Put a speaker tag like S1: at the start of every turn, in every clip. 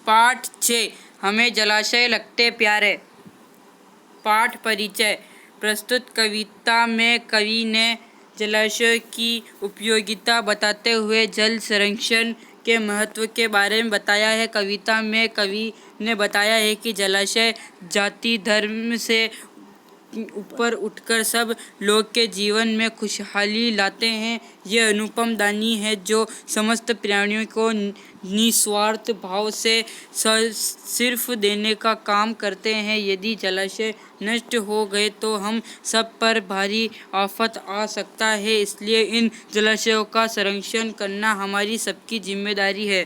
S1: पाठ 6 हमें जलाशय लगते प्यारे। पाठ परिचय। प्रस्तुत कविता में कवि ने जलाशय की उपयोगिता बताते हुए जल संरक्षण के महत्व के बारे में बताया है। कविता में कवि ने बताया है कि जलाशय जाति धर्म से ऊपर उठकर सब लोग के जीवन में खुशहाली लाते हैं। ये अनुपम दानी है जो समस्त प्राणियों को निस्वार्थ भाव से सिर्फ देने का काम करते हैं। यदि जलाशय नष्ट हो गए तो हम सब पर भारी आफत आ सकता है, इसलिए इन जलाशयों का संरक्षण करना हमारी सबकी जिम्मेदारी है।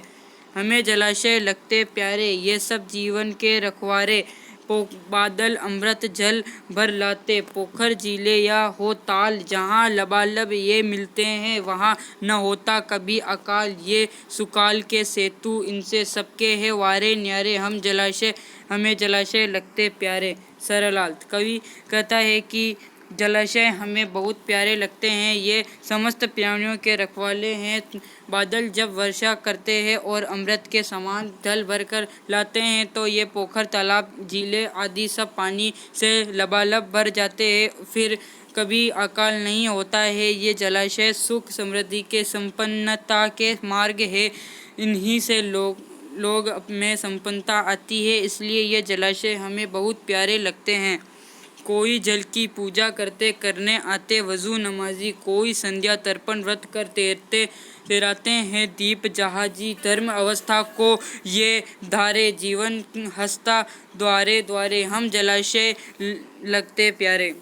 S1: हमें जलाशय लगते प्यारे, ये सब जीवन के रखवारे। बादल अमृत जल भर लाते, पोखर झीलें या हो ताल, जहाँ लबालब ये मिलते हैं वहाँ न होता कभी अकाल। ये सुकाल के सेतु इनसे सबके है वारे न्यारे, हमें जलाशय लगते प्यारे। सरलार्थ। कवि कहता है कि जलाशय हमें बहुत प्यारे लगते हैं, ये समस्त प्राणियों के रखवाले हैं। बादल जब वर्षा करते हैं और अमृत के समान जल भरकर लाते हैं तो ये पोखर तालाब झीलें आदि सब पानी से लबालब भर जाते हैं, फिर कभी अकाल नहीं होता है। ये जलाशय सुख समृद्धि के संपन्नता के मार्ग है, इन्हीं से लोग में संपन्नता आती है, इसलिए ये जलाशय हमें बहुत प्यारे लगते हैं। कोई जल की पूजा करने आते वजू नमाजी, कोई संध्या तर्पण व्रत कर तेराते हैं दीप जहाजी। धर्म अवस्था को ये धारे, जीवन हंसता द्वारे द्वारे, हम जलाशय लगते प्यारे।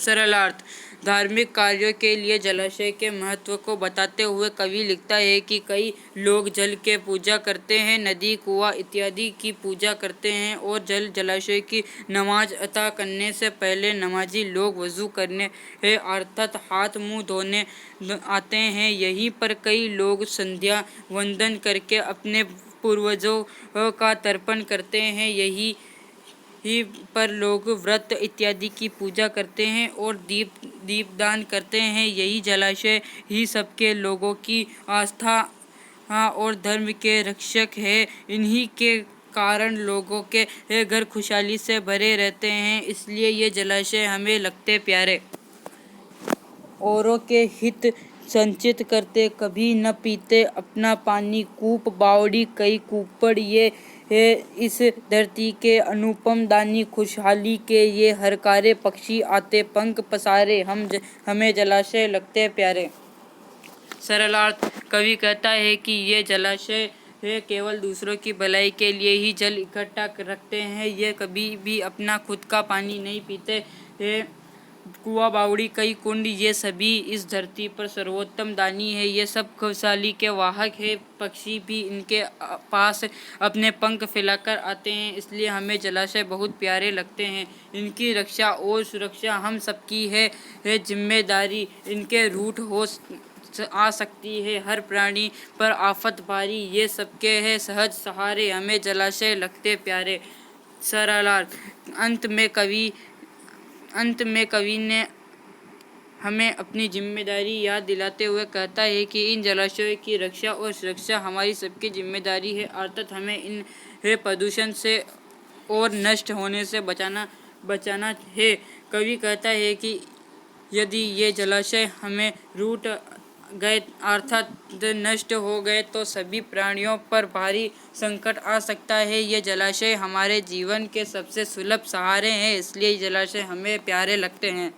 S1: सरलार्थ। धार्मिक कार्यों के लिए जलाशय के महत्व को बताते हुए कवि लिखता है कि कई लोग जल के पूजा करते हैं, नदी कुआं इत्यादि की पूजा करते हैं और जलाशय की नमाज अता करने से पहले नमाजी लोग वजू करने अर्थात हाथ मुंह धोने आते हैं। यहीं पर कई लोग संध्या वंदन करके अपने पूर्वजों का तर्पण करते हैं। यहीं पर लोग व्रत इत्यादि की पूजा करते हैं और दीपदान करते हैं। यही जलाशय ही सबके लोगों की आस्था और धर्म के रक्षक है। इन्हीं के कारण लोगों के घर खुशहाली से भरे रहते हैं, इसलिए ये जलाशय हमें लगते प्यारे। औरों के हित संचित करते, कभी न पीते अपना पानी। कूप बावड़ी कई कूपड़, ये इस धरती के अनुपम दानी। खुशहाली के ये हरकारे पक्षी आते पंख पसारे, हमें जलाशय लगते प्यारे। सरलार्थ। कवि कहता है कि ये जलाशय केवल दूसरों की भलाई के लिए ही जल इकट्ठा रखते हैं, ये कभी भी अपना खुद का पानी नहीं पीते। कुआं बावड़ी कई कुंड, ये सभी इस धरती पर सर्वोत्तम दानी है, ये सब खुशहाली के वाहक है। पक्षी भी इनके पास अपने पंख फैलाकर आते हैं, इसलिए हमें जलाशय बहुत प्यारे लगते हैं। इनकी रक्षा और सुरक्षा हम सबकी है जिम्मेदारी। इनके रूठ हो आ सकती है हर प्राणी पर आफत भारी, ये सबके है सहज सहारे, हमें जलाशय लगते प्यारे। सरलार्थ। अंत में कवि ने हमें अपनी जिम्मेदारी याद दिलाते हुए कहता है कि इन जलाशयों की रक्षा और सुरक्षा हमारी सबकी जिम्मेदारी है, अर्थात हमें इन प्रदूषण से और नष्ट होने से बचाना है। कवि कहता है कि यदि ये जलाशय हमें रूठ गए अर्थात नष्ट हो गए तो सभी प्राणियों पर भारी संकट आ सकता है। ये जलाशय हमारे जीवन के सबसे सुलभ सहारे हैं, इसलिए जलाशय हमें प्यारे लगते हैं।